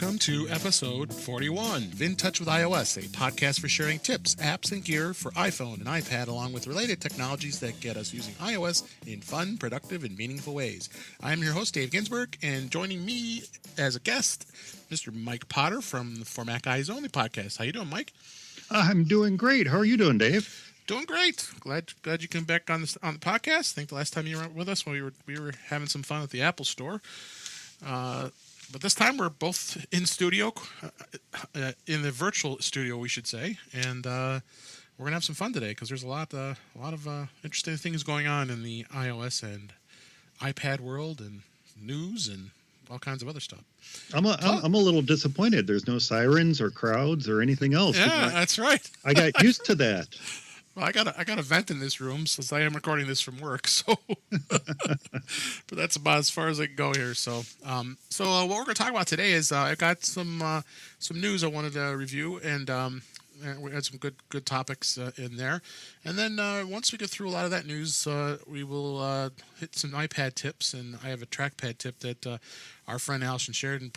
Welcome to episode 41, In Touch with iOS, a podcast for sharing tips, apps, and gear for iPhone and iPad, along with related technologies that get us using iOS in fun, productive, and meaningful ways. I'm your host, Dave Ginsburg, and joining me as a guest, Mr. Mike Potter from the For Mac Eyes Only podcast. How you doing, Mike? I'm doing great. How are you doing, Dave? Doing great. Glad you came back on the podcast. I think the last time you were with us, we were having some fun at the Apple Store. But this time we're both in studio, in the virtual studio, we should say, and we're gonna have some fun today because there's a lot of interesting things going on in the iOS and iPad world, and news and all kinds of other stuff. I'm a little disappointed. There's no sirens or crowds or anything else. Yeah, that's right. I got used to that. Well, I got a vent in this room since I am recording this from work, so but that's about as far as I can go here. So what we're going to talk about today is I got some news I wanted to review, and we had some good topics in there. And then once we get through a lot of that news, we will hit some iPad tips, and I have a trackpad tip that our friend Allison shared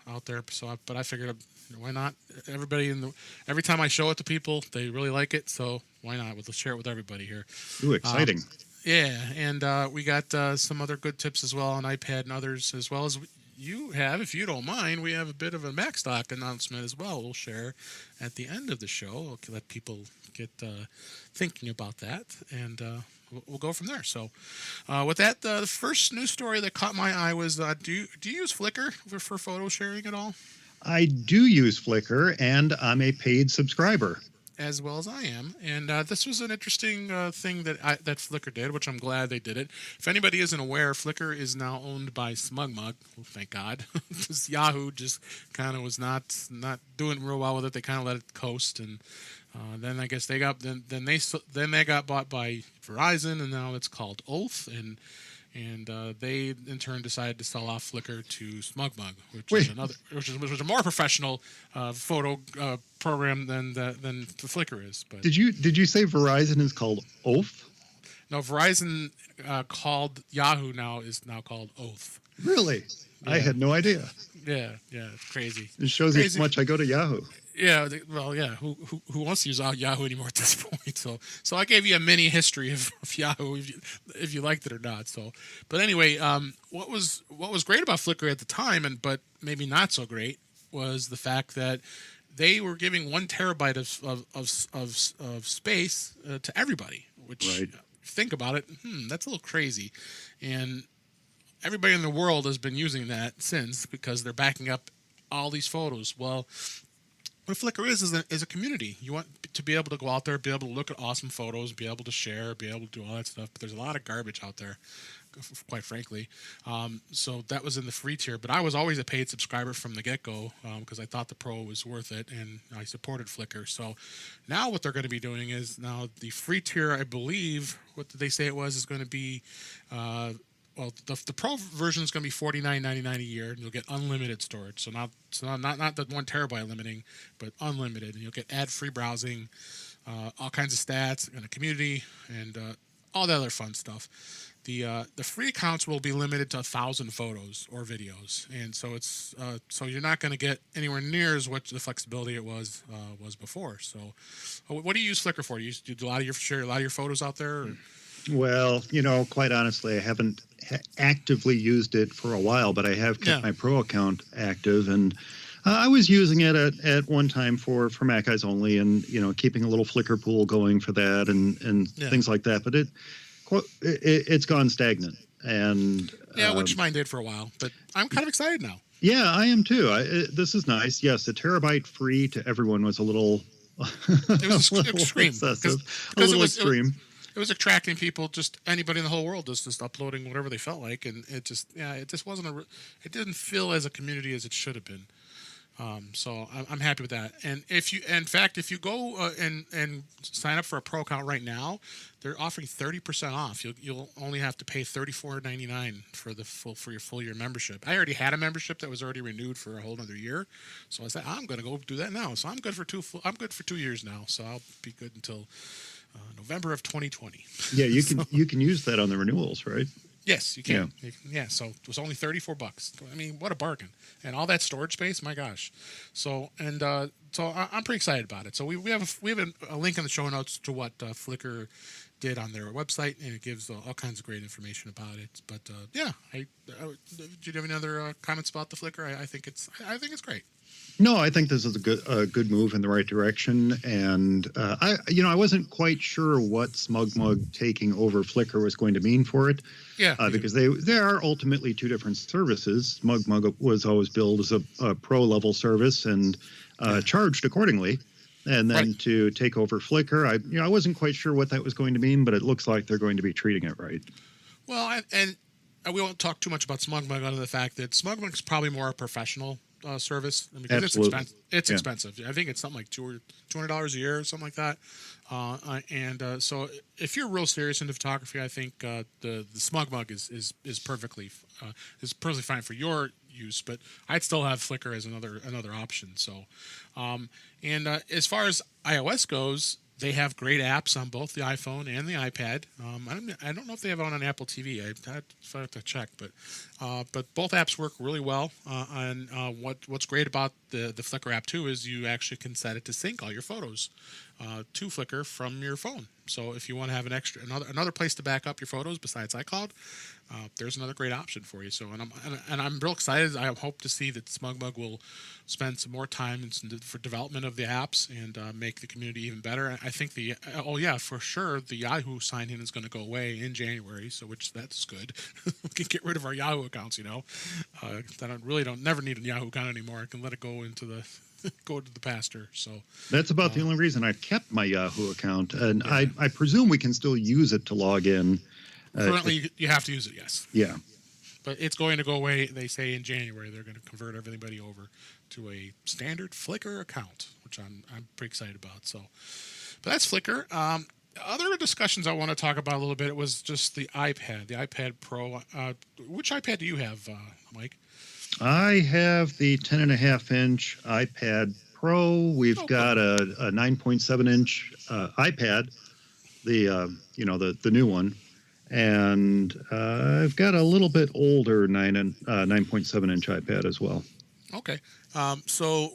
out there. But I figured, why not? Every time I show it to people, they really like it. So why not? We'll share it with everybody here. Ooh, exciting! Yeah, and we got some other good tips as well on iPad and others, as well as you have, if you don't mind. We have a bit of a Macstock announcement as well. We'll share at the end of the show. We'll let people get thinking about that, and we'll go from there. So with that, the first news story that caught my eye was, do you use Flickr for photo sharing at all? I do use Flickr, and I'm a paid subscriber. As well as I am, and this was an interesting thing that Flickr did, which I'm glad they did it. If anybody isn't aware, Flickr is now owned by SmugMug. Well, thank God, because Yahoo just kind of was not doing real well with it. They kind of let it coast, and then I guess they got got bought by Verizon, and now it's called Oath, and they in turn decided to sell off Flickr to SmugMug, which is a more professional photo program than Flickr is. But did you say Verizon is called Oath? No, Verizon called Yahoo is now called Oath. Really? Yeah. I had no idea. Yeah, it's crazy. It shows you how much I go to Yahoo. Yeah, well, yeah. Who wants to use Yahoo anymore at this point? So I gave you a mini history of Yahoo, if you liked it or not. So, but anyway, what was great about Flickr at the time, but maybe not so great, was the fact that they were giving 1 terabyte of space to everybody. Which, right. Think about it, that's a little crazy, and everybody in the world has been using that since, because they're backing up all these photos. Well, what Flickr is a community. You want to be able to go out there, be able to look at awesome photos, be able to share, be able to do all that stuff. But there's a lot of garbage out there, quite frankly. So that was in the free tier. But I was always a paid subscriber from the get-go, because I thought the Pro was worth it, and I supported Flickr. So now what they're going to be doing is, now the free tier, I believe, what did they say it was, is going to be... Well, the Pro version is going to be $49.99 a year, and you'll get unlimited storage. So not the 1 terabyte limiting, but unlimited. And you'll get ad-free browsing, all kinds of stats, and a community, and all the other fun stuff. The free accounts will be limited to 1,000 photos or videos, and so it's so you're not going to get anywhere near as much the flexibility it was before. So, what do you use Flickr for? Do you share a lot of your photos out there? Or? Well, quite honestly, I haven't actively used it for a while, but I have kept my Pro account active, and I was using it at one time for Mac Eyes Only, and keeping a little Flickr pool going for that, and things like that. But it's gone stagnant, and which mine did for a while. But I'm kind of excited now. Yeah, I am too. This is nice. Yes, a terabyte free to everyone was a little. It was extreme. Excessive. A little extreme. It was attracting people, just anybody in the whole world, just uploading whatever they felt like, and it just wasn't it didn't feel as a community as it should have been. So I'm happy with that. And if you go and sign up for a Pro account right now, they're offering 30% off. You'll only have to pay $34.99 for your full year membership. I already had a membership that was already renewed for a whole another year, so I said I'm going to go do that now. So I'm good for 2 years now. So I'll be good until November of 2020. Yeah, you can use that on the renewals, right? Yes, you can. Yeah, so it was only $34. I mean, what a bargain! And all that storage space, my gosh. So I'm pretty excited about it. So we have a link in the show notes to what Flickr did on their website, and it gives all kinds of great information about it. But yeah, do you have any other comments about the Flickr? I think it's great. No, I think this is a good move in the right direction, and I wasn't quite sure what SmugMug taking over Flickr was going to mean for it. Yeah, because they are ultimately two different services. SmugMug was always billed as a pro level service and charged accordingly, and then to take over Flickr, I wasn't quite sure what that was going to mean, but it looks like they're going to be treating it right. Well, and we won't talk too much about SmugMug other than the fact that SmugMug is probably more a professional service. I mean, because it's expensive. I think it's something like $200 a year or something like that. So if you're real serious into photography, I think the SmugMug is perfectly fine for your use. But I'd still have Flickr as another option. So, as far as iOS goes, they have great apps on both the iPhone and the iPad. I don't know if they have one on Apple TV. I have to check, but both apps work really well. And what's great about the Flickr app too is you actually can set it to sync all your photos to Flickr from your phone. So if you want to have another place to back up your photos besides iCloud, there's another great option for you. So I'm real excited. I hope to see that SmugMug will spend some more time for development of the apps and make the community even better. I think for sure the Yahoo sign-in is going to go away in January, so that's good. We can get rid of our Yahoo accounts, never need a Yahoo account anymore. I can let it go into the go to the pasture. So that's about the only reason I've kept my Yahoo account, and I presume we can still use it to log in. Currently, you have to use it, yes. Yeah. But it's going to go away. They say in January they're going to convert everybody over to a standard Flickr account, which I'm pretty excited about. So, but that's Flickr. Other discussions I want to talk about a little bit. It was just the iPad Pro. Which iPad do you have, Mike? I have the 10.5-inch iPad Pro. We've got a 9.7-inch iPad, the new one. And I've got a little bit older 9.7-inch iPad as well. Okay. So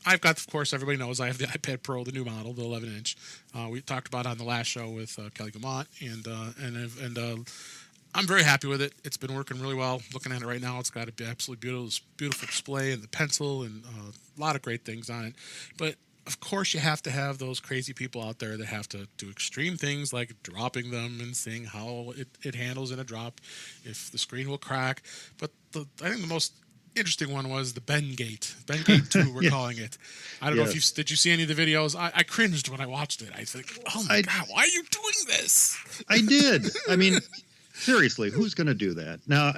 I've got, of course, everybody knows I have the iPad Pro, the new model, the 11-inch. We talked about it on the last show with Kelly Gamont, and I'm very happy with it. It's been working really well. Looking at it right now, it's got an absolutely beautiful display and the pencil and a lot of great things on it. But of course, you have to have those crazy people out there that have to do extreme things like dropping them and seeing how it handles in a drop, if the screen will crack. But I think the most interesting one was the Bengate 2, we're calling it. I don't know if did you see any of the videos? I cringed when I watched it. I was like, oh my God, why are you doing this? I did. I mean, seriously, who's going to do that? Now,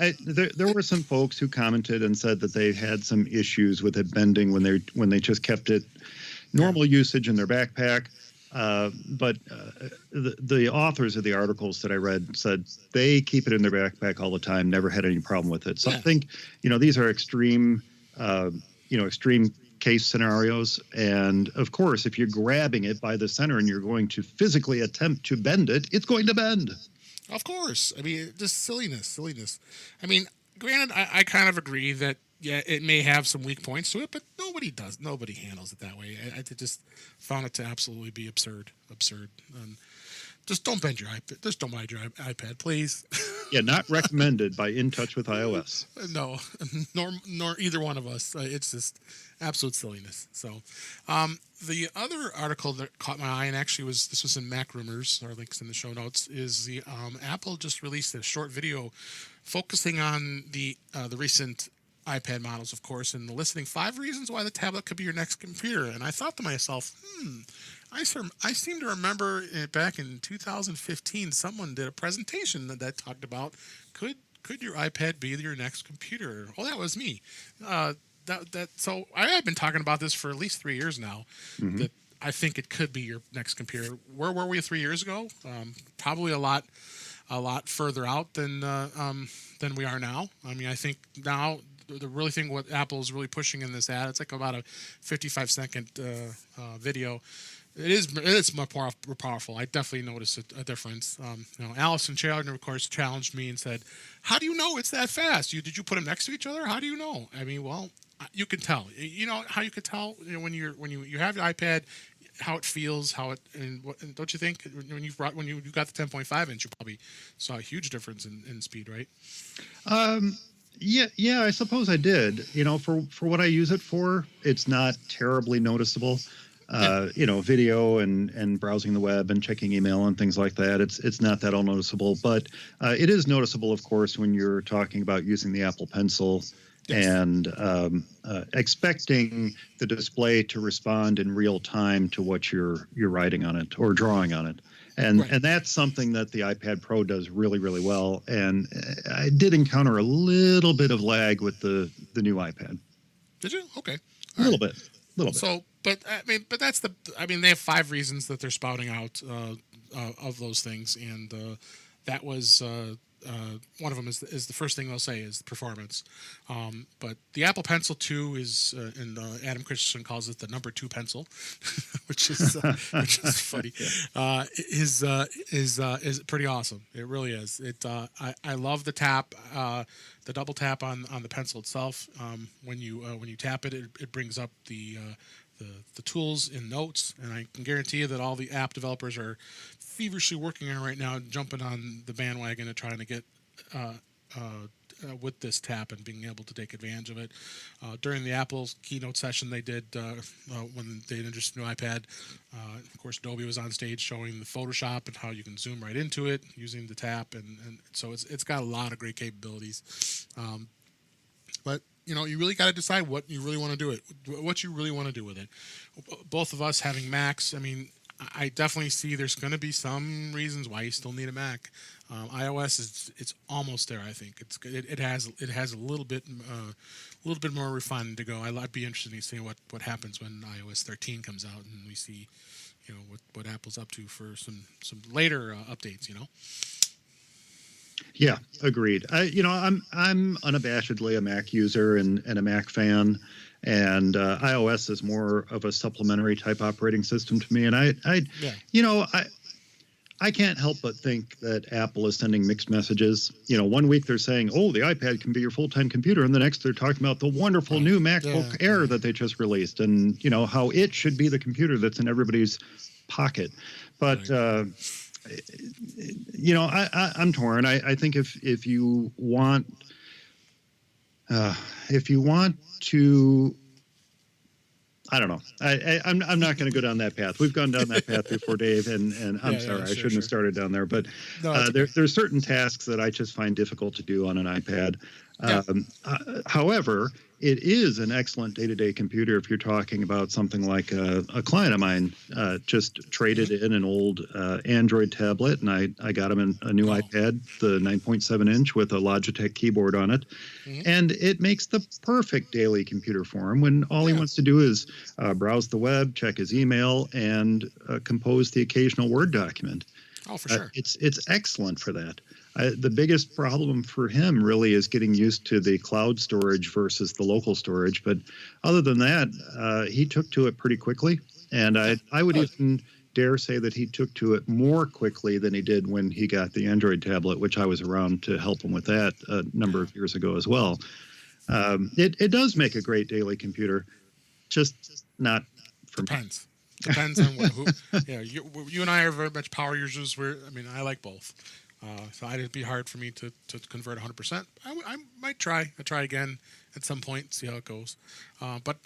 there were some folks who commented and said that they had some issues with it bending when they just kept it normal usage in their backpack. But the authors of the articles that I read said they keep it in their backpack all the time, never had any problem with it. So I think, these are extreme case scenarios. And of course, if you're grabbing it by the center and you're going to physically attempt to bend it, it's going to bend. Of course. I mean, just silliness. I mean, granted, I kind of agree that, it may have some weak points to it, but nobody handles it that way. I just found it to absolutely be absurd. Just don't bend your iPad. Just don't bend your iPad, please. Yeah, not recommended by In Touch with iOS. No, nor either one of us. It's just absolute silliness. So, the other article that caught my eye, and actually this was in MacRumors, our links in the show notes, is the Apple just released a short video focusing on the recent iPad models, of course, and listing 5 reasons why the tablet could be your next computer. And I thought to myself, I seem to remember back in 2015, someone did a presentation that talked about could your iPad be your next computer? Well, that was me. So I have been talking about this for at least 3 years now. Mm-hmm. That I think it could be your next computer. Where were we 3 years ago? Probably a lot further out than we are now. I mean, I think now the really thing what Apple is really pushing in this ad, it's like about a 55-second video, It's much more powerful. I definitely noticed a difference. Allison Chandler, of course, challenged me and said, "How do you know it's that fast? Did you put them next to each other? How do you know?" I mean, well, you can tell. You know how you can tell, when you have the iPad, how it feels, and don't you think when you got the 10.5 inch, you probably saw a huge difference in speed, right? Yeah, I suppose I did. For what I use it for, it's not terribly noticeable. Yeah, Video and browsing the web and checking email and things like that. It's not that all noticeable, but it is noticeable, of course, when you're talking about using the Apple Pencil yes, and expecting the display to respond in real time to what you're writing on it or drawing on it. And right. and that's something that the iPad Pro does really, really well. And I did encounter a little bit of lag with the new iPad. Did you? Okay, A all little right. bit, a little bit. So, but that's they have 5 reasons that they're spouting out of those things, and that was one of them is the first thing they'll say is the performance. But the Apple Pencil 2 is, and Adam Christensen calls it the number 2 pencil, which is funny. Yeah. Is pretty awesome. It really is. I love the tap. The double tap on the pencil itself. When you tap it, it brings up the tools in Notes, and I can guarantee you that all the app developers are feverishly working on right now, jumping on the bandwagon and trying to get with this tap and being able to take advantage of it. During the Apple's keynote session they did when they introduced the new iPad, of course Adobe was on stage showing the Photoshop and how you can zoom right into it using the tap, and so it's got a lot of great capabilities. But you really got to decide what you really want to do with it. Both of us having Macs, I mean, I definitely see there's going to be some reasons why you still need a Mac. iOS it's almost there. I think it has a little bit more refinement to go. I'd be interested in seeing what happens when iOS 13 comes out and we see what Apple's up to for some later updates. Yeah, agreed. I'm unabashedly a Mac user and a Mac fan, and iOS is more of a supplementary type operating system to me. And Yeah. I can't help but think that Apple is sending mixed messages. One week they're saying, "Oh, the iPad can be your full-time computer," and the next they're talking about the wonderful Right. new MacBook Air that they just released, and how it should be the computer that's in everybody's pocket. But Right. I'm torn. I think if you want to, I don't know. I'm not going to go down that path. We've gone down that path before, Dave, and I'm sorry, I shouldn't have started down there. But No, it's okay. there's certain tasks that I just find difficult to do on an iPad. Yeah. However, it is an excellent day-to-day computer if you're talking about something like a client of mine just traded in an old Android tablet, and I got him a new iPad, the 9.7 inch with a Logitech keyboard on it, and it makes the perfect daily computer for him when all he wants to do is browse the web, check his email, and compose the occasional Word document. Oh, for sure. It's excellent for that. The biggest problem for him really is getting used to the cloud storage versus the local storage. But other than that, he took to it pretty quickly. And I would even dare say that he took to it more quickly than he did when he got the Android tablet, which I was around to help him with that a number of years ago as well. It does make a great daily computer, just not for me. Depends on who. Yeah, you and I are very much power users. I like both. So it'd be hard for me to convert 100%. I might try. I'll try again at some point, see how it goes. But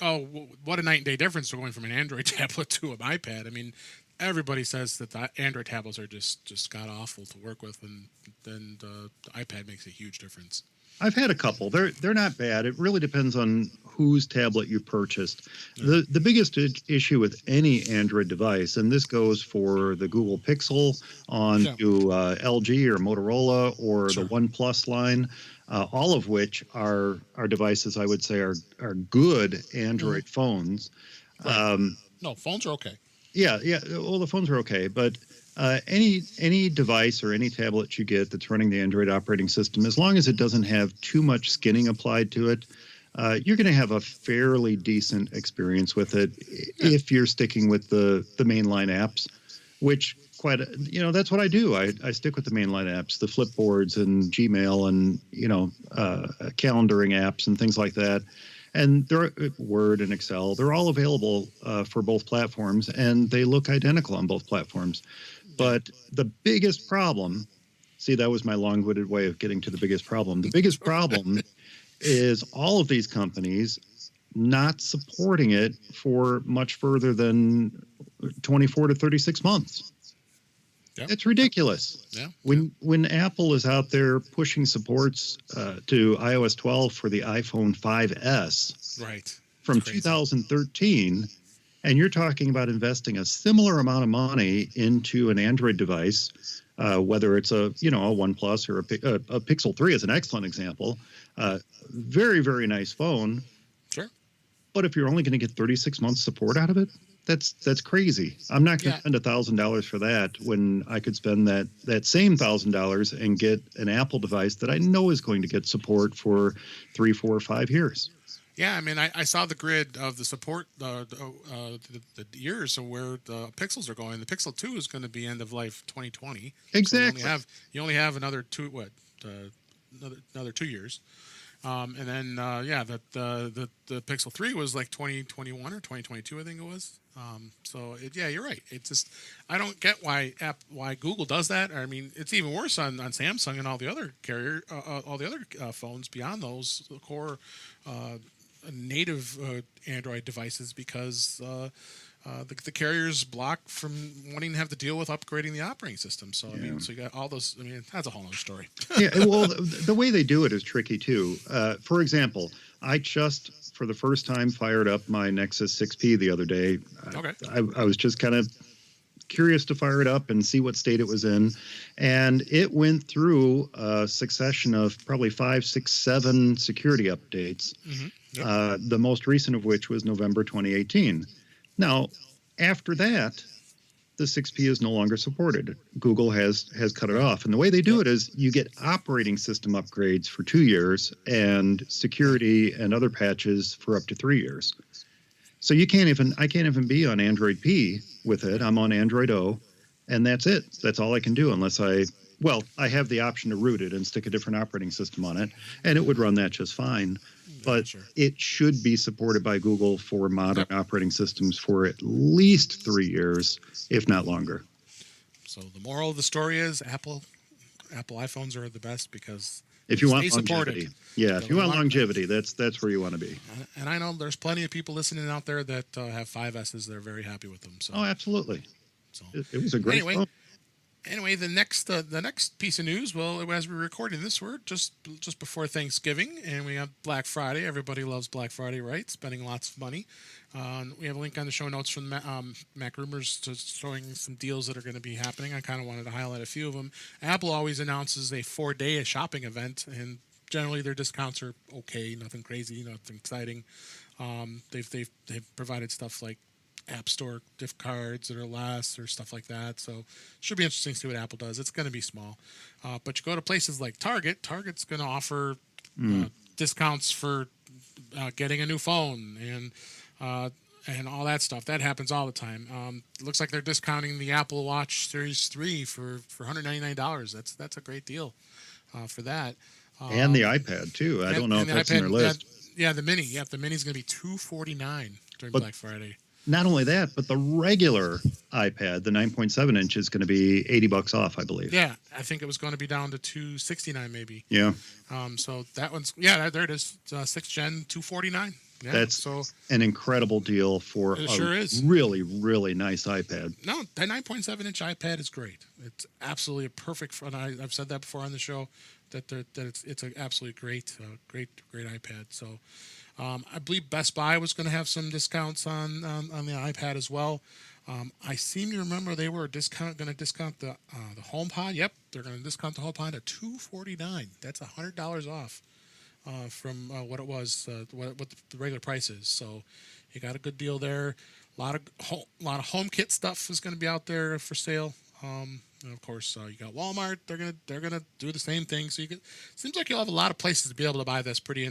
what a night and day difference from going from an Android tablet to an iPad. I mean, everybody says that the Android tablets are just god awful to work with, and then the iPad makes a huge difference. I've had a couple. They're not bad. It really depends on whose tablet you purchased. The biggest issue with any Android device, and this goes for the Google Pixel on to LG or Motorola or the OnePlus line, all of which are devices I would say are good Android phones. Right. No, phones are okay. Yeah. Well, the phones are okay, but any device or any tablet you get that's running the Android operating system, as long as it doesn't have too much skinning applied to it, you're going to have a fairly decent experience with it Yeah. if you're sticking with the mainline apps, which that's what I do. I stick with the mainline apps, the Flipboards and Gmail and calendaring apps and things like that. And they're Word and Excel. They're all available for both platforms, and they look identical on both platforms. But the biggest problem, see, that was my long-winded way of getting to the biggest problem. The biggest problem is all of these companies not supporting it for much further than 24 to 36 months. Yep. It's ridiculous. Yeah. When Apple is out there pushing supports to iOS 12 for the iPhone 5S Right. from 2013, and you're talking about investing a similar amount of money into an Android device, whether it's a OnePlus or a Pixel 3 is an excellent example. Very, very nice phone. Sure. But if you're only going to get 36 months support out of it, that's crazy. I'm not going to spend $1,000 for that when I could spend that same $1,000 and get an Apple device that I know is going to get support for 3, 4, 5 years. Yeah, I mean, I saw the grid of the support, the years of where the Pixels are going. The Pixel 2 is going to be end of life 2020. Exactly. So you only have another another 2 years. And then the Pixel 3 was like 2021 or 2022, I think it was. You're right. It's just I don't get why Google does that. I mean, it's even worse on Samsung and all the other phones beyond those core native Android devices because the carriers block from wanting to have to deal with upgrading the operating system. So I mean, so you got all those. I mean, that's a whole other story. Yeah, well, the way they do it is tricky too. For example, I just for the first time fired up my Nexus 6P the other day. Okay. I was just kind of curious to fire it up and see what state it was in, and it went through a succession of probably 5, 6, 7 security updates. Mm-hmm. Yep. The most recent of which was November 2018. Now, after that, the 6P is no longer supported. Google has cut it off. And the way they do it is you get operating system upgrades for 2 years and security and other patches for up to 3 years. So I can't even be on Android P with it. I'm on Android O, and that's it. That's all I can do unless I have the option to root it and stick a different operating system on it, and it would run that just fine. But it should be supported by Google for modern operating systems for at least 3 years, if not longer. So the moral of the story is Apple iPhones are the best because if you want longevity, if you want longevity, that's where you want to be. And I know there's plenty of people listening out there that have 5Ss. They're very happy with them. So. Oh, absolutely. So it was a great phone. Anyway, the next piece of news. Well, as we're recording this, we're just before Thanksgiving, and we have Black Friday. Everybody loves Black Friday, right? Spending lots of money. We have a link on the show notes from MacRumors to showing some deals that are going to be happening. I kind of wanted to highlight a few of them. Apple always announces a 4-day shopping event, and generally their discounts are okay, nothing crazy, nothing exciting. They've provided stuff like App Store gift cards that are less or stuff like that. So it should be interesting to see what Apple does. It's going to be small. But you go to places like Target. Target's going to offer discounts for getting a new phone and all that stuff. That happens all the time. It looks like they're discounting the Apple Watch Series 3 for $199. That's a great deal for that. And the iPad, too. I don't know if that's in their list. Yeah, the Mini. Yeah, the Mini's going to be $249 during Black Friday. Not only that, but the regular iPad, the 9.7 inch, is going to be $80 off, I believe. Yeah, I think it was going to be down to $269 maybe. Yeah. So that one's there it is, 6th gen, $249. Yeah, that's an incredible deal for really, really nice iPad. No, that 9.7 inch iPad is great. It's absolutely a perfect. And I've said that before on the show that it's an absolutely great iPad. So. I believe Best Buy was going to have some discounts on the iPad as well. I seem to remember they were going to discount the HomePod. Yep, they're going to discount the HomePod at $249. That's $100 off from what it was, what the regular price is. So you got a good deal there. A lot of HomeKit stuff is going to be out there for sale. And of course, you got Walmart. They're gonna do the same thing. So seems like you'll have a lot of places to be able to buy this pretty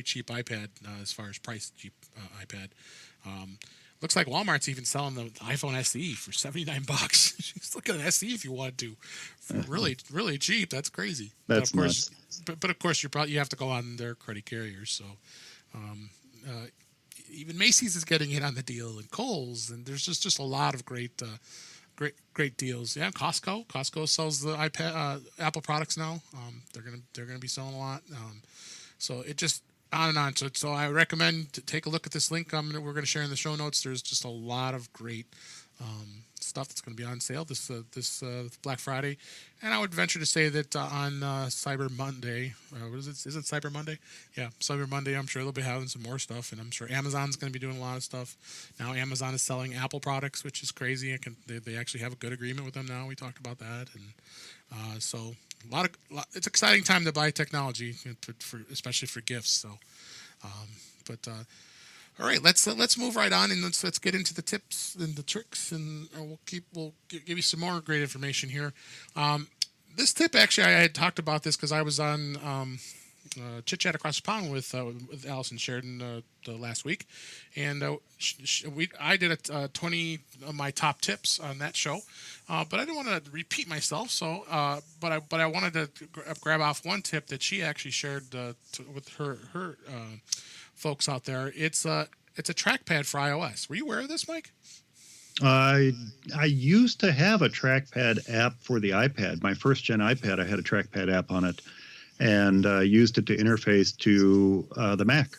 cheap iPad as far as price cheap iPad. Um, Looks like Walmart's even selling the iPhone SE for $79. Just look at an SE if you wanted to, for really cheap. That's crazy. That's but of course, nuts. but of course you have to go on their credit carriers. So um, uh, even Macy's is getting in on the deal, and Kohl's, and there's just a lot of great deals. Yeah, Costco sells the iPad Apple products now. They're gonna be selling a lot. So it just on and on. So I recommend to take a look at this link we're going to share in the show notes. There's just a lot of great stuff that's going to be on sale this Black Friday, and I would venture to say that on Cyber Monday, what is it? Is it Cyber Monday? Yeah, Cyber Monday. I'm sure they'll be having some more stuff, and I'm sure Amazon's going to be doing a lot of stuff. Now Amazon is selling Apple products, which is crazy. They actually have a good agreement with them now. We talked about that, and so it's an exciting time to buy technology, especially for gifts. So, all right, let's move right on, and let's get into the tips and the tricks, and we'll give you some more great information here. This tip, actually, I had talked about this because I was on Chit Chat Across the Pond with Allison Sheridan the last week, and I did 20 of my top tips on that show, but I didn't want to repeat myself. So, but I wanted to grab off one tip that she actually shared with her folks out there. It's a trackpad for iOS. Were you aware of this, Mike? I used to have a trackpad app for the iPad. My first gen iPad, I had a trackpad app on it, and used it to interface to the Mac.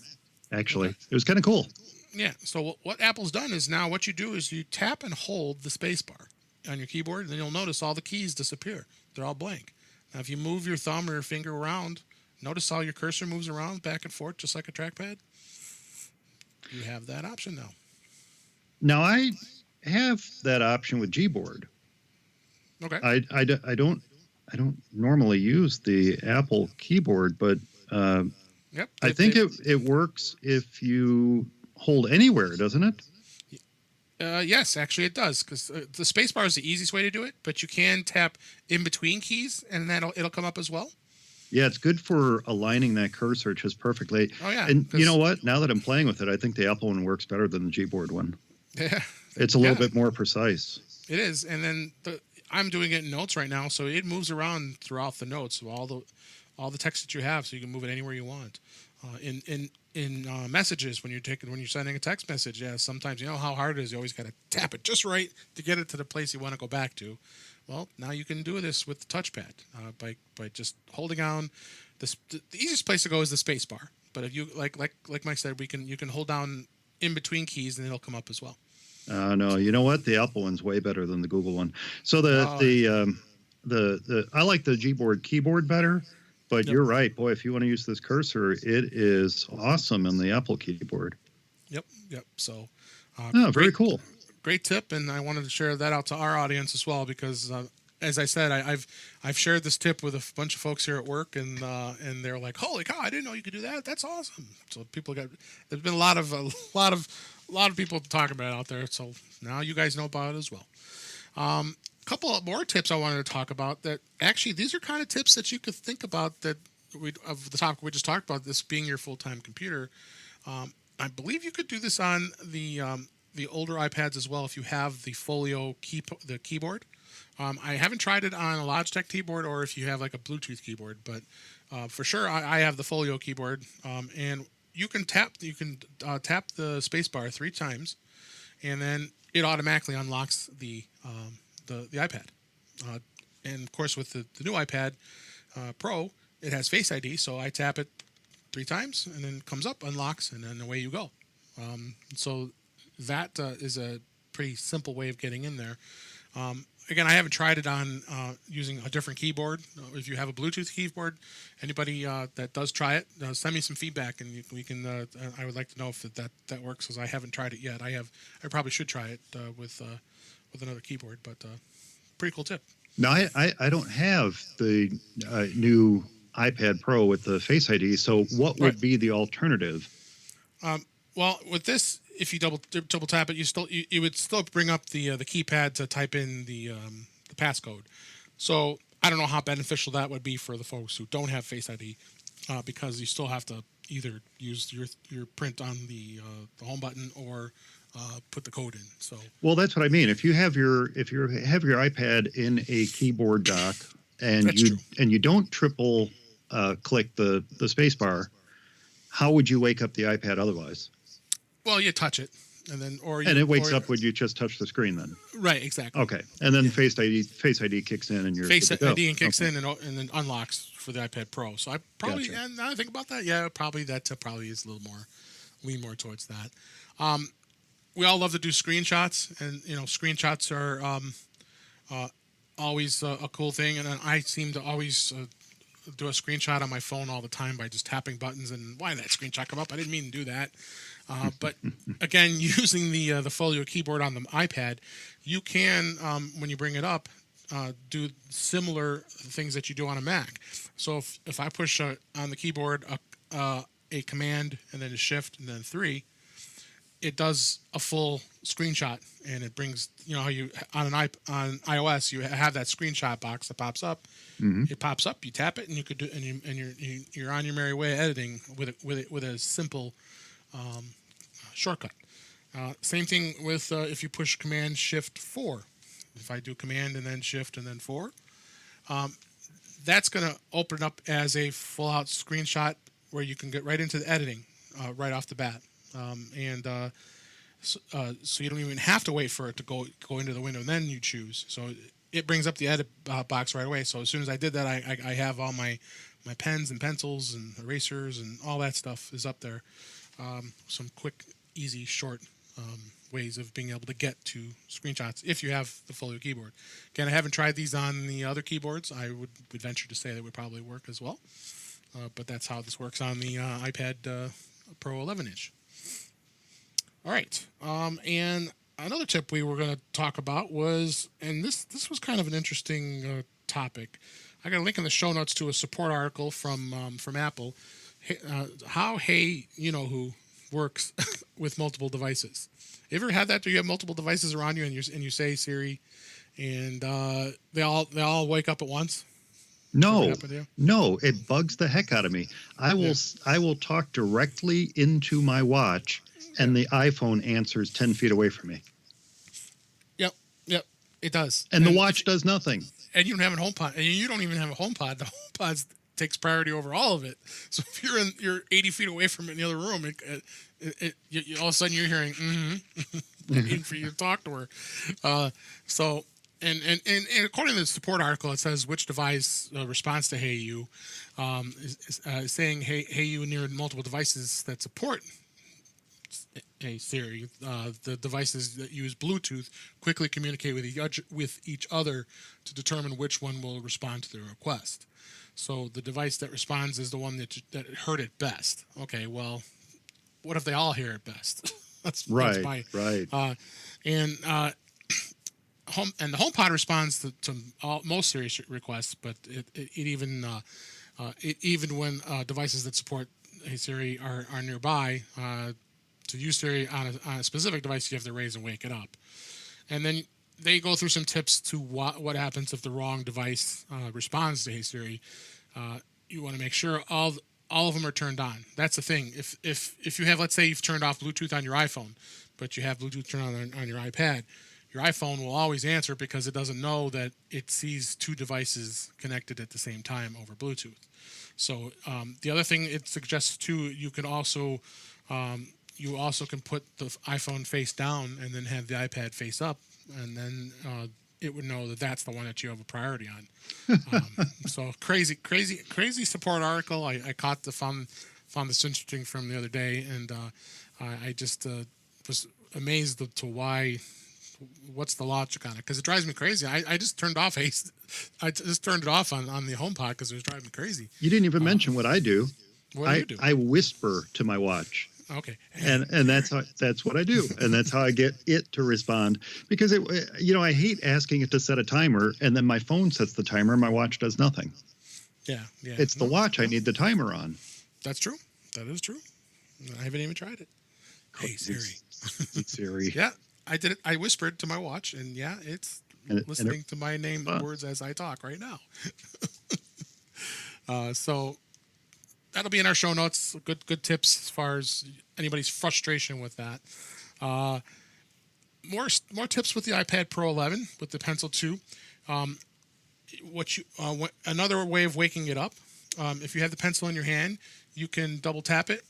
Actually, okay. It was kind of cool. Yeah. So what Apple's done is now what you do is you tap and hold the space bar on your keyboard, and then you'll notice all the keys disappear. They're all blank. Now, if you move your thumb or your finger around, notice how your cursor moves around back and forth, just like a trackpad. You have that option now. Now, I have that option with Gboard. Okay. I don't normally use the Apple keyboard, but yep, I think it works if you hold anywhere, doesn't it? Yes, actually it does, because the spacebar is the easiest way to do it, but you can tap in between keys, and it'll come up as well. Yeah, it's good for aligning that cursor just perfectly. Oh, yeah. And you know what? Now that I'm playing with it, I think the Apple one works better than the Gboard one. Yeah. It's a little bit more precise. It is, and then I'm doing it in Notes right now, so it moves around throughout the notes, so all the text that you have, so you can move it anywhere you want. In messages, when you're sending a text message, yeah, sometimes you know how hard it is. You always got to tap it just right to get it to the place you want to go back to. Well, now you can do this with the touchpad by just holding on. The easiest place to go is the space bar. But if you like Mike said, you can hold down in between keys and it'll come up as well. No, you know what? The Apple one's way better than the Google one. So I like the Gboard keyboard better. But You're right, boy. If you want to use this cursor, it is awesome in the Apple keyboard. Yep. So, very cool. Great tip, and I wanted to share that out to our audience as well because, as I said, I've shared this tip with a bunch of folks here at work, and they're like, "Holy cow! I didn't know you could do that. That's awesome!" So there's been a lot of people talking about it out there. So now you guys know about it as well. Couple of more tips I wanted to talk about that actually these are kind of tips that you could think about of the topic we just talked about, this being your full-time computer. I believe you could do this on the older iPads as well if you have the Folio keyboard. I haven't tried it on a Logitech keyboard or if you have like a Bluetooth keyboard, but for sure I have the Folio keyboard, and you can tap the spacebar 3 times, and then it automatically unlocks the iPad, and of course with the new iPad Pro, it has Face ID, so I tap it 3 times and then it comes up, unlocks, and then away you go. So that is a pretty simple way of getting in there. Again, I haven't tried it on using a different keyboard. If you have a Bluetooth keyboard, anybody that does try it, send me some feedback, and we can. I would like to know if that works, because I haven't tried it yet. I probably should try it with another keyboard, but pretty cool tip. No, I don't have the new iPad Pro with the Face ID. So what would be the alternative? Well, with this, if you double tap it, you would still bring up the keypad to type in the the passcode. So I don't know how beneficial that would be for the folks who don't have Face ID, because you still have to either use your print on the home button or put the code in. So well, that's what I mean. If you have your iPad in a keyboard dock and that's true. you don't triple click the space bar, how would you wake up the iPad otherwise? Well, you touch it, and then and it wakes up when you just touch the screen. Then right, exactly. Okay, and then Face ID kicks in, and you're Face good to go. ID and kicks in and then unlocks for the iPad Pro. So I probably, Gotcha. and now I think about that, yeah, probably that probably is a little more lean more towards that. We all love to do screenshots, and screenshots are always a cool thing. And I seem to always do a screenshot on my phone all the time by just tapping buttons. And why did that screenshot come up? I didn't mean to do that. But again, using the Folio keyboard on the iPad, you can, when you bring it up, do similar things that you do on a Mac. So if I push on the keyboard a command and then a shift and then 3, it does a full screenshot, and it brings, how you on iOS you have that screenshot box that pops up. Mm-hmm. It pops up, you tap it, and you could do, and you're on your merry way editing with a simple shortcut. Same thing with if you push Command Shift 4. If I do Command and then Shift and then 4, that's going to open up as a full-out screenshot where you can get right into the editing right off the bat, so you don't even have to wait for it to go into the window and then you choose. So it brings up the edit box right away. So as soon as I did that, I have all my pens and pencils and erasers and all that stuff is up there. Some quick, easy, short ways of being able to get to screenshots if you have the Folio keyboard. Again, I haven't tried these on the other keyboards. I would venture to say that would probably work as well. But that's how this works on the iPad Pro 11-inch. All right. And another tip we were going to talk about was, and this was kind of an interesting topic. I got a link in the show notes to a support article from Apple. How Hey You Know Who works with multiple devices. You ever had that? Do you have multiple devices around you and you say Siri, and they all wake up at once? No, it bugs the heck out of me. I will talk directly into my watch, and the iPhone answers 10 feet away from me. Yep, it does. And the watch does nothing. And you don't have a HomePod, and you don't even have a HomePod. The HomePod takes priority over all of it. So if you're 80 feet away from it in the other room, you all of a sudden you're hearing waiting for you to talk to her. So and according to the support article, it says which device responds to Hey You, is saying Hey You near multiple devices that support Hey Siri. The devices that use Bluetooth quickly communicate with each other to determine which one will respond to the request. So the device that responds is the one that heard it best. Okay, well, what if they all hear it best? That's my right. And the HomePod responds to most Siri requests, but it even when devices that support Hey Siri are nearby, to use Siri on a specific device, you have to raise and wake it up. And then they go through some tips to what happens if the wrong device responds to Hey Siri. You want to make sure all of them are turned on. That's the thing. If you have, let's say you've turned off Bluetooth on your iPhone, but you have Bluetooth turned on your iPad, your iPhone will always answer because it doesn't know that it sees two devices connected at the same time over Bluetooth. So the other thing it suggests too, you can also can put the iPhone face down and then have the iPad face up, and then it would know that that's the one that you have a priority on. So crazy support article. I found this interesting from the other day, and I just was amazed to what's the logic on it, because it drives me crazy. I just turned off I just turned it off on the HomePod because it was driving me crazy. You didn't even mention what I do. What do you do? I whisper to my watch. Okay. And that's what I do, and that's how I get it to respond, because I hate asking it to set a timer, and then my phone sets the timer and my watch does nothing. Yeah. It's the watch I need the timer on. That's true. That is true. I haven't even tried it. Hey Siri. Siri. Yeah, I did it. I whispered to my watch, and yeah, it's listening to my name words as I talk right now. So that'll be in our show notes. Good tips as far as anybody's frustration with that. More tips with the iPad Pro 11 with the Pencil 2. Another way of waking it up. If you have the pencil in your hand, you can double tap it,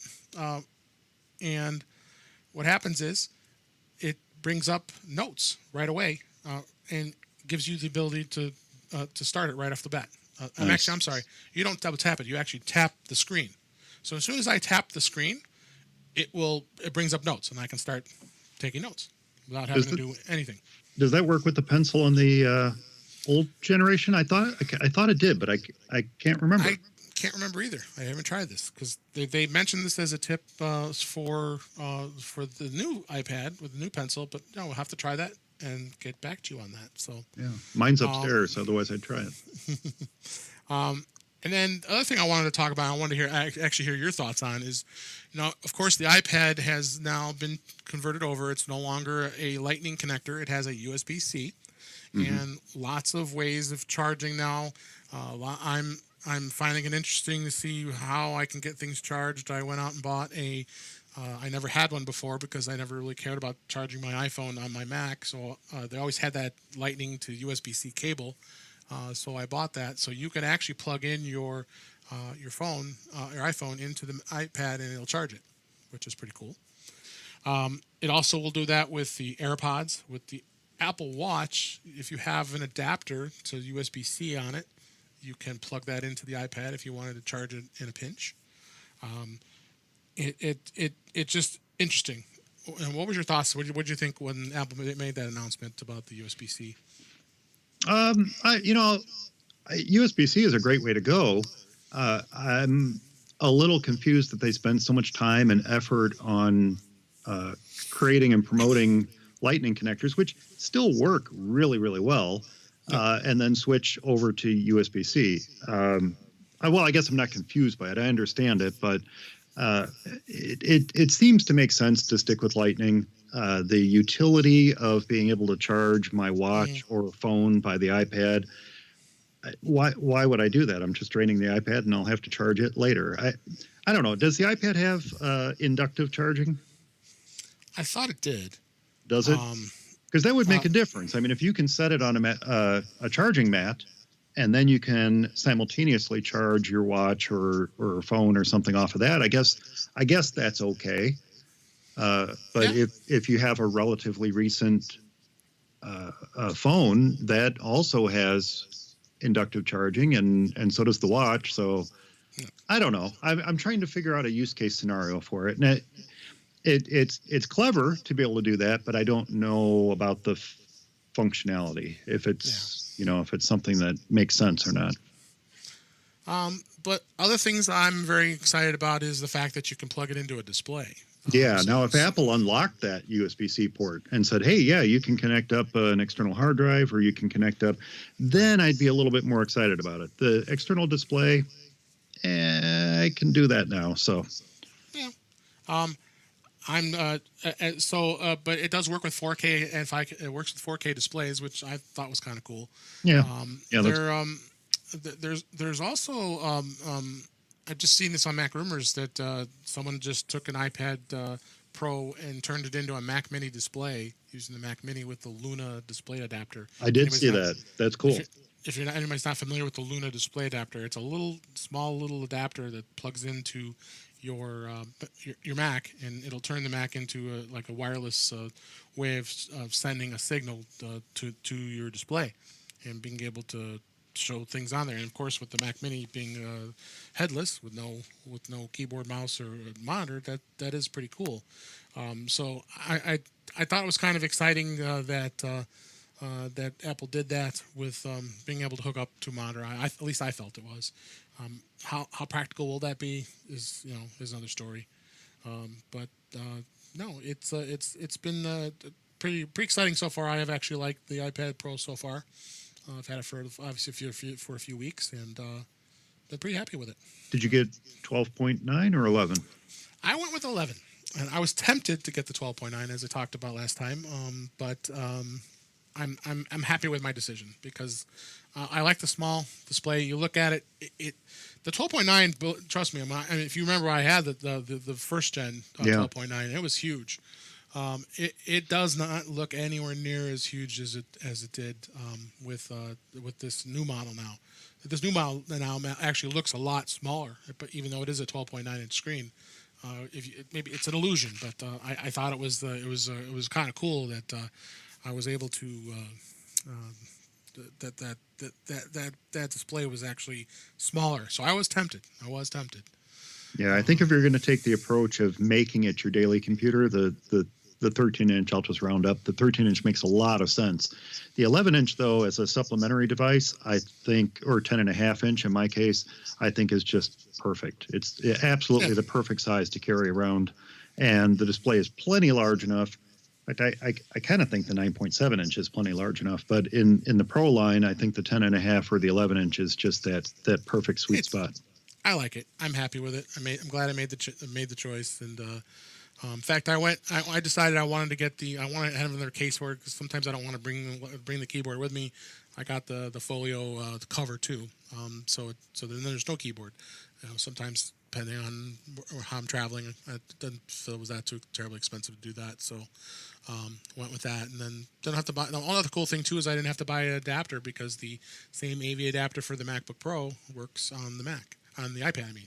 and what happens is it brings up notes right away and gives you the ability to start it right off the bat. Nice. I'm sorry. You don't double tap it. You actually tap the screen. So as soon as I tap the screen, it brings up notes, and I can start taking notes without having to do anything. Does that work with the pencil in the old generation? I thought it did, but I can't remember. I can't remember either. I haven't tried this because they mentioned this as a tip for the new iPad with the new pencil, but no, we'll have to try that and get back to you on that. So yeah, mine's upstairs. Otherwise, I'd try it. And then the other thing I wanted to talk about, I wanted to actually hear your thoughts on is, of course, the iPad has now been converted over. It's no longer a Lightning connector. It has a USB-C, and lots of ways of charging now. I'm finding it interesting to see how I can get things charged. I went out and bought I never had one before because I never really cared about charging my iPhone on my Mac. So they always had that Lightning to USB-C cable. So I bought that. So you can actually plug in your iPhone into the iPad and it'll charge it, which is pretty cool. It also will do that with the AirPods. With the Apple Watch, if you have an adapter to USB-C on it, you can plug that into the iPad if you wanted to charge it in a pinch. It's just interesting. And what was your thoughts? What did you think when Apple made that announcement about the USB-C? USB-C is a great way to go. I'm a little confused that they spend so much time and effort on creating and promoting Lightning connectors, which still work really, really well, and then switch over to USB-C. I guess I'm not confused by it. I understand it, but it seems to make sense to stick with Lightning. The utility of being able to charge my watch or phone by the iPad, why would I do that? I'm just draining the iPad and I'll have to charge it later. I don't know. Does the iPad have inductive charging? I thought it did. Does it? Because that would make a difference. I mean, if you can set it on a charging mat, and then you can simultaneously charge your watch or phone or something off of that, I guess that's okay. But if you have a relatively recent phone, that also has inductive charging, and so does the watch. So I don't know. I'm trying to figure out a use case scenario for it. And it's clever to be able to do that, but I don't know about the functionality, if it's if it's something that makes sense or not. But other things I'm very excited about is the fact that you can plug it into a display. Now if Apple unlocked that USB-C port and said, hey, you can connect up an external hard drive, or you can connect up, then I'd be a little bit more excited about it. The external display, I can do that now. So yeah. But it does work with 4K, and it works with 4K displays, which I thought was kind of cool. There's also I've just seen this on MacRumors that someone just took an iPad Pro and turned it into a Mac Mini display using the Mac Mini with the Luna display adapter. I did see that. That's cool. If anybody's not familiar with the Luna display adapter, it's a small little adapter that plugs into your Mac, and it'll turn the Mac into a wireless way of sending a signal to your display and being able to show things on there. And of course, with the Mac Mini being headless with no keyboard, mouse, or monitor, that is pretty cool. So I thought it was kind of exciting that Apple did that with being able to hook up to a monitor. At least I felt it was. How practical will that be is another story. But no, it's been pretty exciting so far. I have actually liked the iPad Pro so far. I've had it for a few weeks, and been pretty happy with it. Did you get 12.9 or 11? I went with 11, and I was tempted to get the 12.9 as I talked about last time. But I'm happy with my decision because I like the small display. You look at it, the 12.9. Trust me, if you remember, I had the first gen Yeah. 12.9. It was huge. It does not look anywhere near as huge as it did with this new model now. This new model now actually looks a lot smaller, but even though it is a 12.9-inch screen, maybe it's an illusion, but I thought it was kind of cool that I was able to that display was actually smaller. So I was tempted. Yeah, I think if you're going to take the approach of making it your daily computer, the 13-inch, I'll just round up, the 13-inch makes a lot of sense. The 11-inch, though, as a supplementary device, I think, or 10.5-inch in my case, I think is just perfect. It's absolutely the perfect size to carry around, and the display is plenty large enough. In fact, I kind of think the 9.7-inch is plenty large enough, but in the Pro line, I think the 10.5 or the 11-inch is just that perfect sweet spot. I like it. I'm happy with it. I'm glad I made the choice. And in fact, I decided I wanted to have another case for it because sometimes I don't want to bring the keyboard with me. I got the folio cover too. So then there's no keyboard. Sometimes depending on how I'm traveling, it doesn't feel it was that too terribly expensive to do that. So went with that, and then didn't have to buy. The only other cool thing too is I didn't have to buy an adapter because the same AV adapter for the MacBook Pro works on the iPad. I mean,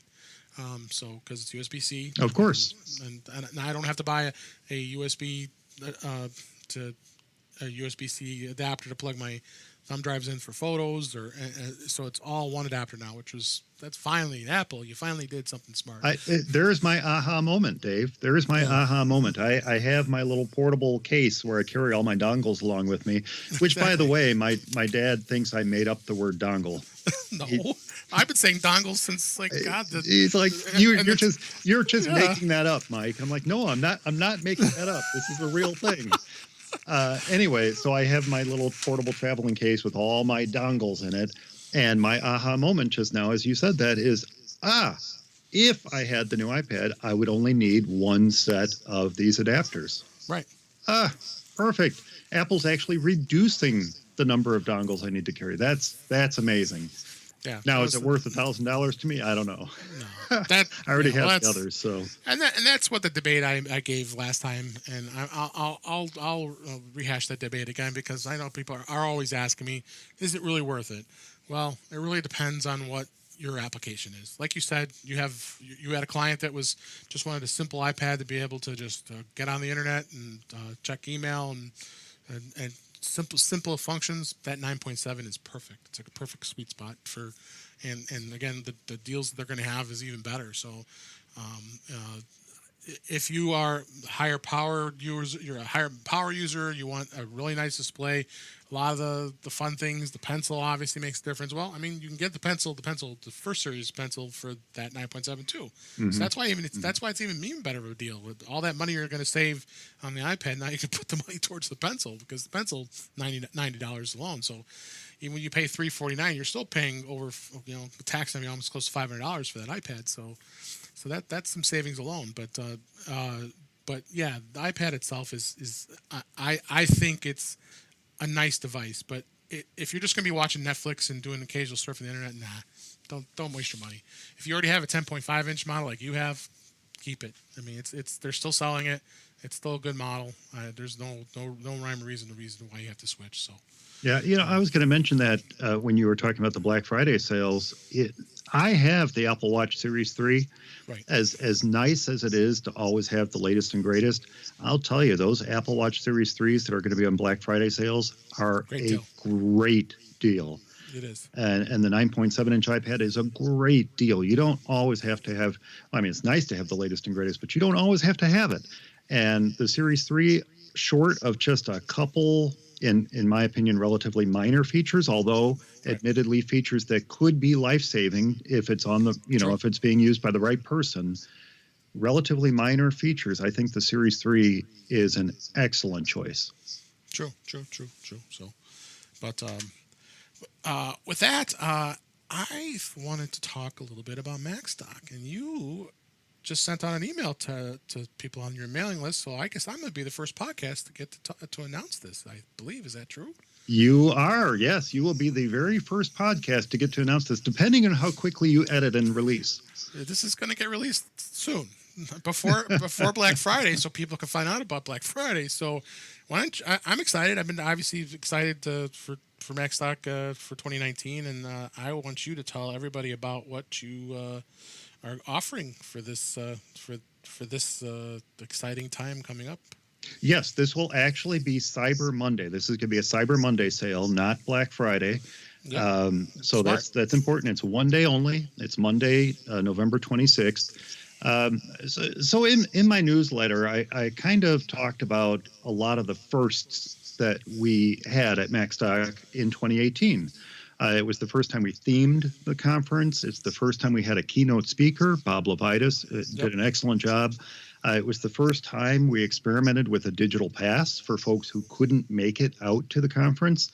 so because it's USB-C, of course, and I don't have to buy a USB to a USB-C adapter to plug my thumb drives in for photos, so it's all one adapter now, that's finally Apple. You finally did something smart. There's my aha moment, Dave. There is my aha moment. I have my little portable case where I carry all my dongles along with me, which, by the way, my dad thinks I made up the word dongle. No, I've been saying dongles since he's like, you're just making that up, Mike. I'm like, no, I'm not making that up. This is a real thing. Anyway, so I have my little portable traveling case with all my dongles in it. And my aha moment just now, as you said that, is, if I had the new iPad, I would only need one set of these adapters. Right. Perfect. Apple's actually reducing the number of dongles I need to carry. That's amazing. Yeah. Now, is it worth $1,000 to me? I don't know. No, I already have the others. So, and that's what the debate I gave last time, and I'll rehash that debate again because I know people are always asking me, is it really worth it? Well, it really depends on what your application is. Like you said, you had a client that just wanted a simple iPad to be able to just get on the internet and check email and simple functions. That 9.7 is perfect. It's like a perfect sweet spot for, and again, the deals that they're going to have is even better. So, if you are higher power user, you're a higher power user, you want a really nice display. A lot of the fun things, the pencil obviously makes a difference. Well, I mean, you can get the first series pencil for that 9.7 too. Mm-hmm. So that's why it's even better of a deal. With all that money you're going to save on the iPad, now you can put the money towards the pencil because the pencil $90 alone. So even when you pay $349, you're still paying over tax on you almost close to $500 for that iPad. So that's some savings alone. But yeah, the iPad itself is I think it's a nice device, but if you're just going to be watching Netflix and doing occasional surfing the internet, don't waste your money. If you already have a 10.5-inch model like you have, keep it. I mean, they're still selling it. It's still a good model. There's no rhyme or reason why you have to switch. So. Yeah, I was going to mention that when you were talking about the Black Friday sales. I have the Apple Watch Series 3. Right. As nice as it is to always have the latest and greatest, I'll tell you, those Apple Watch Series 3s that are going to be on Black Friday sales are great deal. It is. And the 9.7-inch iPad is a great deal. You don't always have to have, it's nice to have the latest and greatest, but you don't always have to have it. And the Series 3, short of just a couple, in my opinion, relatively minor features, although admittedly features that could be life-saving if it's on the, if it's being used by the right person, relatively minor features. I think the Series 3 is an excellent choice. True. So, but with that, I wanted to talk a little bit about Macstock, and you just sent out an email to people on your mailing list, so I guess I'm going to be the first podcast to get to announce this. I believe, is that true? You are, yes. You will be the very first podcast to get to announce this, depending on how quickly you edit and release. This is going to get released soon, before Black Friday, so people can find out about Black Friday. So, I'm excited. I've been obviously excited for Macstock for 2019, and I want you to tell everybody about what you are offering for this for this exciting time coming up. Yes, this will actually be Cyber Monday. This is going to be a Cyber Monday sale, not Black Friday. Yep. So Smart. that's important. It's one day only. It's Monday, November 26th. So in my newsletter, I kind of talked about a lot of the firsts that we had at Macstock in 2018. It was the first time we themed the conference. It's the first time we had a keynote speaker. Bob Levitas did an excellent job. It was the first time we experimented with a digital pass for folks who couldn't make it out to the conference.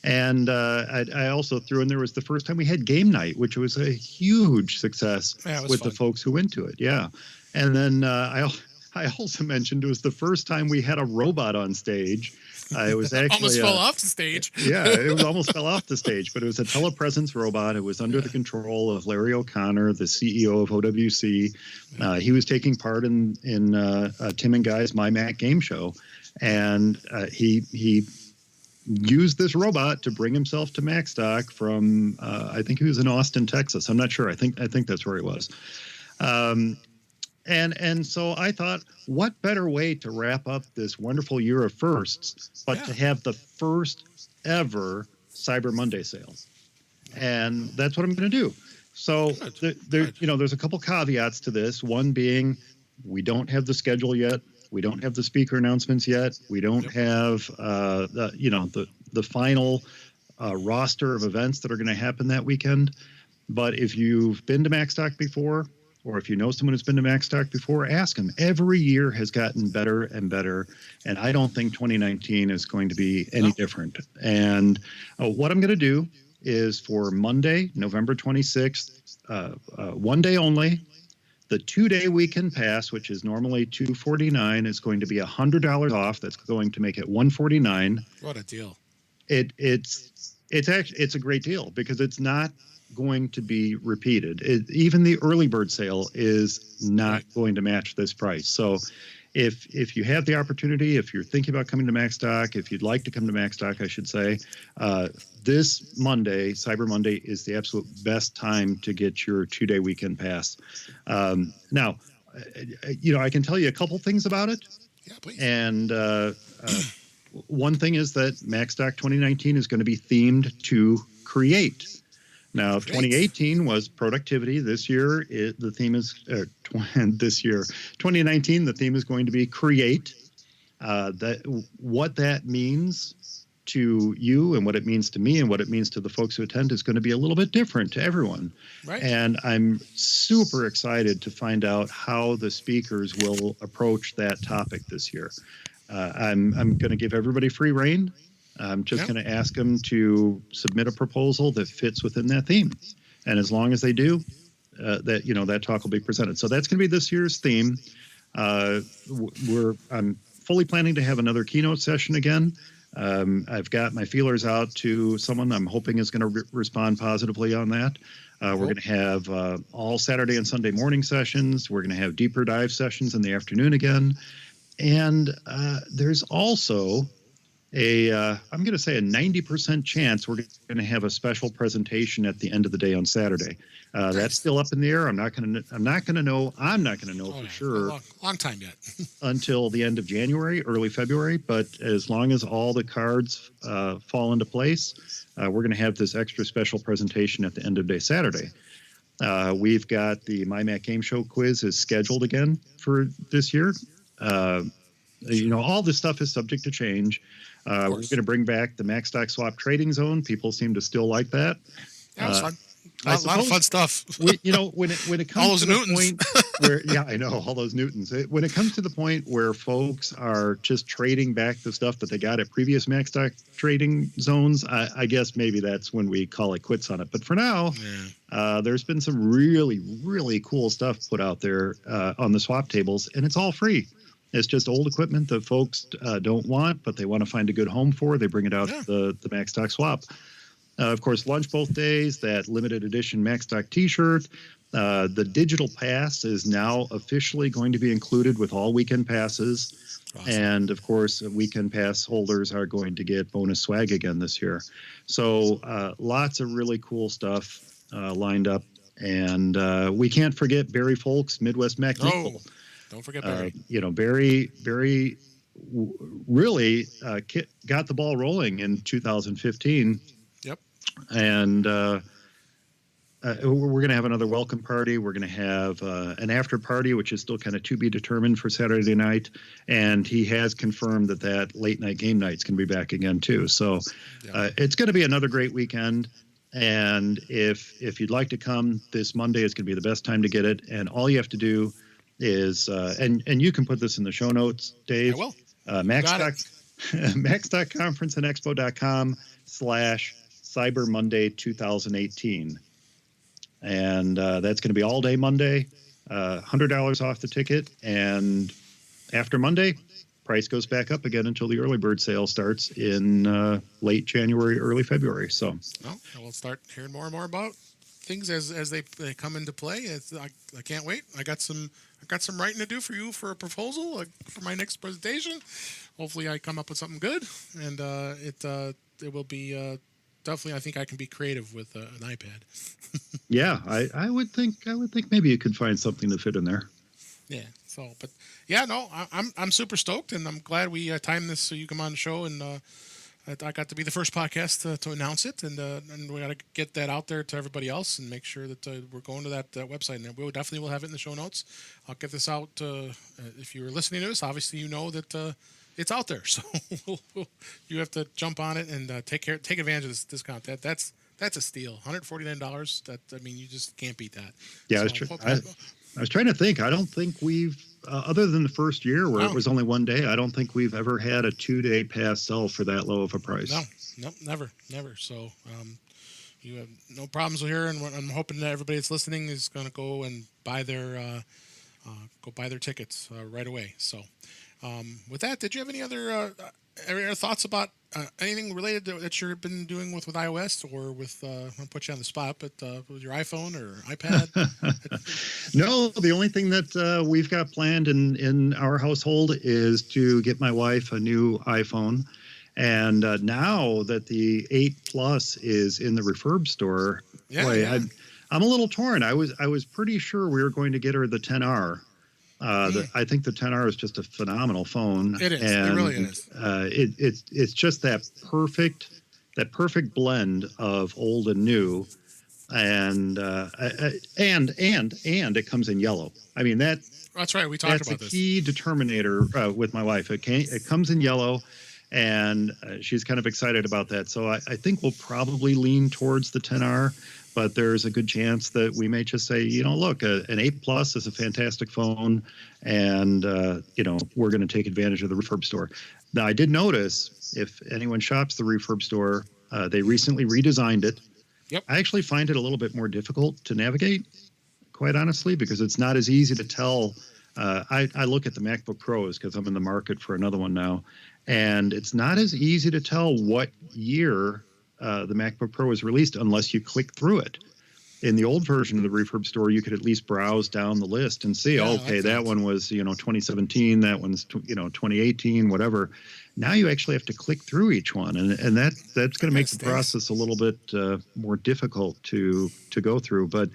And I also threw in there was the first time we had game night, which was a huge success with fun. the folks who went to it. Yeah. And then I also mentioned it was the first time we had a robot on stage. It was actually almost fell off the stage. Yeah, it was almost fell off the stage, but it was a telepresence robot. It was under the control of Larry O'Connor, the CEO of OWC. He was taking part in Tim and Guy's My Mac game show, and he used this robot to bring himself to Macstock from I think he was in Austin, Texas. I'm not sure. I think that's where he was. And so I thought, what better way to wrap up this wonderful year of firsts, but to have the first ever Cyber Monday sale. And that's what I'm going to do. So there's a couple caveats to this. One being, we don't have the schedule yet. We don't have the speaker announcements yet. We don't have the final roster of events that are going to happen that weekend. But if you've been to Macstock before, or if you know someone who's been to Macstock before, ask them. Every year has gotten better and better, and I don't think 2019 is going to be any different. And what I'm going to do is for Monday, November 26th, one day only, the 2-day weekend pass, which is normally $249, is going to be $100 off. That's going to make it $149. What a deal! It's a great deal because it's not going to be repeated. Even the early bird sale is not going to match this price. So if you have the opportunity, if you're thinking about coming to Macstock, if you'd like to come to Macstock, I should say, this Monday, Cyber Monday, is the absolute best time to get your 2-day weekend pass. Now, I can tell you a couple things about it. Yeah, please. And one thing is that Macstock 2019 is going to be themed to create. Now, 2018 was productivity. This year, the theme is 2019. The theme is going to be create. What that means to you and what it means to me and what it means to the folks who attend is going to be a little bit different to everyone. Right. And I'm super excited to find out how the speakers will approach that topic this year. I'm going to give everybody free rein. I'm just going to ask them to submit a proposal that fits within that theme. And as long as they do, that talk will be presented. So that's going to be this year's theme. I'm fully planning to have another keynote session again. I've got my feelers out to someone I'm hoping is going to respond positively on that. We're going to have all Saturday and Sunday morning sessions. We're going to have deeper dive sessions in the afternoon again. And there's also I'm going to say a 90% chance we're going to have a special presentation at the end of the day on Saturday. That's still up in the air. I'm not going to know for sure. Long time yet. Until the end of January, early February. But as long as all the cards fall into place, we're going to have this extra special presentation at the end of day Saturday. We've got the My Mac Game Show quiz is scheduled again for this year. All this stuff is subject to change. We're going to bring back the Macstock Swap Trading Zone. People seem to still like that. That was fun. A lot of fun stuff. when it comes to the point, Yeah, I know all those newtons. When it comes to the point where folks are just trading back the stuff that they got at previous Macstock trading zones, I guess maybe that's when we call it quits on it. But for now, there's been some really, really cool stuff put out there on the swap tables, and it's all free. It's just old equipment that folks don't want, but they want to find a good home for. They bring it out to the Macstock swap. Of course, lunch both days, that limited edition Macstock t-shirt. The digital pass is now officially going to be included with all weekend passes. Awesome. And of course, weekend pass holders are going to get bonus swag again this year. So lots of really cool stuff lined up. And we can't forget Barry Folks, Midwest Mac Nickel. Don't forget Barry. Barry really got the ball rolling in 2015. Yep. And we're going to have another welcome party. We're going to have an after party, which is still kind of to be determined for Saturday night. And he has confirmed that late night game night's going to be back again, too. So it's going to be another great weekend. And if you'd like to come, this Monday is going to be the best time to get it. And all you have to do is, and you can put this in the show notes, Dave. I will. MacStockConferenceandExpo.com/Cyber Monday 2018. And that's going to be all day Monday, $100 off the ticket. And after Monday, price goes back up again until the early bird sale starts in late January, early February. So we'll start hearing more and more about things as they come into play. I can't wait. I got some writing to do for you for a proposal for my next presentation. Hopefully I come up with something good, and it will be definitely. I think I can be creative with an iPad. Yeah, I would think maybe you could find something to fit in there. Yeah. So, but yeah, no, I'm super stoked, and I'm glad we timed this so you come on the show, and I got to be the first podcast to announce it, and we got to get that out there to everybody else and make sure that we're going to that website, and we definitely will have it in the show notes. I'll get this out. If you're listening to this, obviously you know that it's out there, so you have to jump on it and take advantage of this discount. That's a steal. $149. You just can't beat that. Yeah, so, I was trying to think. I don't think we've, other than the first year where it was only one day, I don't think we've ever had a 2-day pass sell for that low of a price. No, never. So you have no problems here, and I'm hoping that everybody that's listening is going to go and buy their tickets right away. So with that, did you have any other thoughts about anything related to that you've been doing with iOS or with I'll put you on the spot, but with your iPhone or iPad? No, the only thing that we've got planned in our household is to get my wife a new iPhone. And now that the 8 Plus is in the refurb store, I'm a little torn. I was pretty sure we were going to get her the 10R. I think the 10R is just a phenomenal phone. It is. And, it really is. It's just that perfect blend of old and new, and it comes in yellow. I mean that's right. We talked about this. That's a key determinator with my wife. It comes in yellow, and she's kind of excited about that. So I think we'll probably lean towards the 10R. But there's a good chance that we may just say, look, an 8 Plus is a fantastic phone, and, we're going to take advantage of the refurb store. Now, I did notice if anyone shops the refurb store, they recently redesigned it. Yep. I actually find it a little bit more difficult to navigate, quite honestly, because it's not as easy to tell. I look at the MacBook Pros because I'm in the market for another one now, and it's not as easy to tell what year the MacBook Pro was released unless you click through it. In the old version of the refurb store, you could at least browse down the list and see, that one was 2017, that one's 2018, whatever. Now you actually have to click through each one, and that's going to make the process a little bit more difficult to go through. But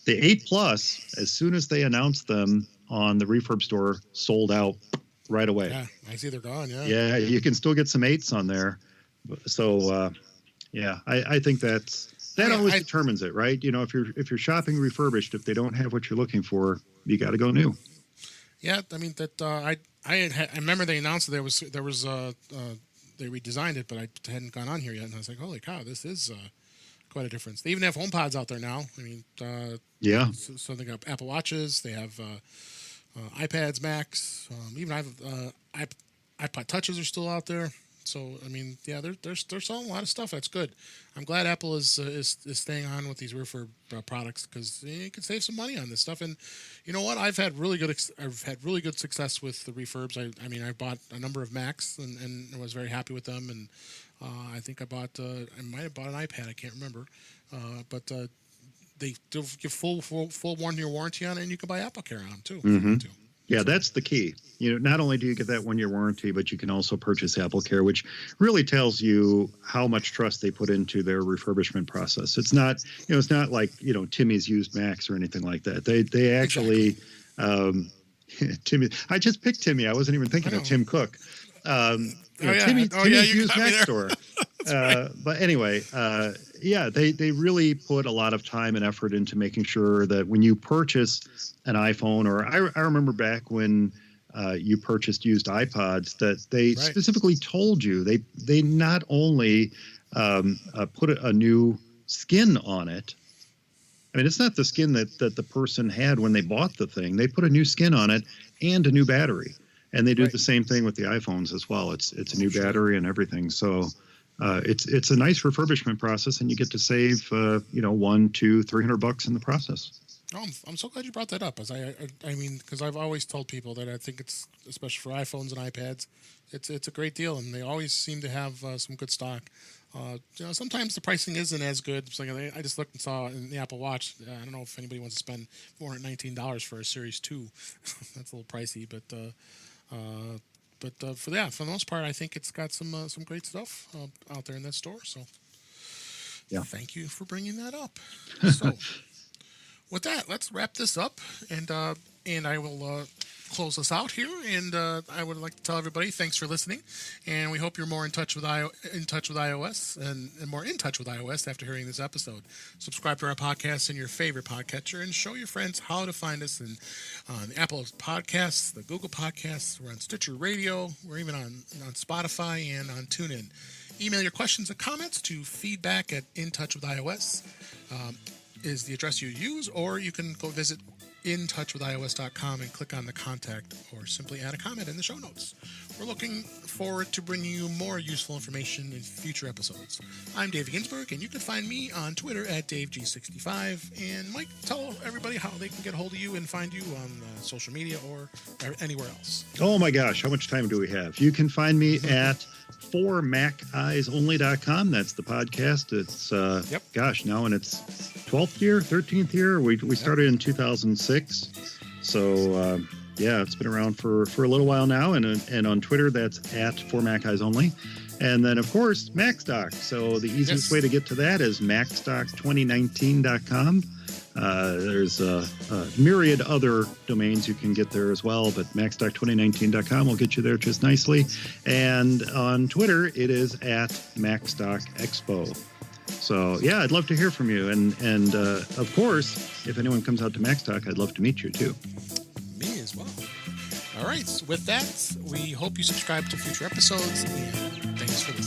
the 8 Plus, as soon as they announced them on the refurb store, sold out right away. Yeah, I see they're gone. Yeah, you can still get some 8s on there. So. Yeah, I think that always determines it, right? If you're shopping refurbished, if they don't have what you're looking for, you got to go new. Yeah, I remember they announced that there was they redesigned it, but I hadn't gone on here yet, and I was like, holy cow, this is quite a difference. They even have HomePods out there now. I mean, Yeah. so they got Apple Watches. They have iPads, Macs. Even iPod Touches are still out there. So I mean, yeah, they're selling a lot of stuff. That's good. I'm glad Apple is staying on with these refurb products because you can save some money on this stuff. And you know what? I've had really good success with the refurbs. I mean, I bought a number of Macs and I was very happy with them. And I think I might have bought an iPad. I can't remember, but they do give full 1 year warranty on it, and you can buy AppleCare on them too. If you want to. Yeah, that's the key. Not only do you get that 1 year warranty, but you can also purchase AppleCare, which really tells you how much trust they put into their refurbishment process. It's not, it's not like Timmy's used Macs or anything like that. They actually, Timmy. I just picked Timmy. I wasn't even thinking of Tim Cook. Timmy's used Mac store. But anyway, they really put a lot of time and effort into making sure that when you purchase an iPhone, or I remember back when you purchased used iPods, that they specifically told you they not only put a new skin on it. I mean, it's not the skin that the person had when they bought the thing. They put a new skin on it and a new battery. And they do the same thing with the iPhones as well. It's a new battery and everything. So it's a nice refurbishment process, and you get to save $100, $200, $300 in the process. Oh, I'm so glad you brought that up. As I mean, because I've always told people that I think it's, especially for iPhones and iPads, it's a great deal, and they always seem to have some good stock. Sometimes the pricing isn't as good. So I just looked and saw in the Apple Watch. I don't know if anybody wants to spend $419 for a Series 2. That's a little pricey, but for the most part, I think it's got some great stuff out there in that store. So, thank you for bringing that up. So, with that, let's wrap this up, and I will close us out here. And I would like to tell everybody thanks for listening, and we hope you're more in touch with iOS and more in touch with iOS after hearing this episode. Subscribe to our podcast in your favorite podcatcher, and show your friends how to find us on the Apple Podcasts, the Google Podcasts. We're on Stitcher Radio. We're even on Spotify and on TuneIn. Email your questions and comments to feedback@intouchwithios. Is the address you use, or you can go visit intouchwithios.com and click on the contact, or simply add a comment in the show notes. We're looking forward to bringing you more useful information in future episodes. I'm Dave Ginsburg, and you can find me on Twitter @DaveG65. And Mike, tell everybody how they can get a hold of you and find you on social media or anywhere else. Oh my gosh, how much time do we have? You can find me at formaceyesonly.com. That's the podcast. It's now in its 12th year, 13th year. We started in 2006. So it's been around for a little while now, and on Twitter that's @formaceyesonly. And then of course Macstock. So the easiest way to get to that is macstock2019.com. There's a myriad other domains you can get there as well, but macstock2019.com will get you there just nicely. And on Twitter, it is @MacstockExpo. So, I'd love to hear from you. And of course, if anyone comes out to Macstock, I'd love to meet you too. Me as well. All right. So with that, we hope you subscribe to future episodes, and thanks for listening.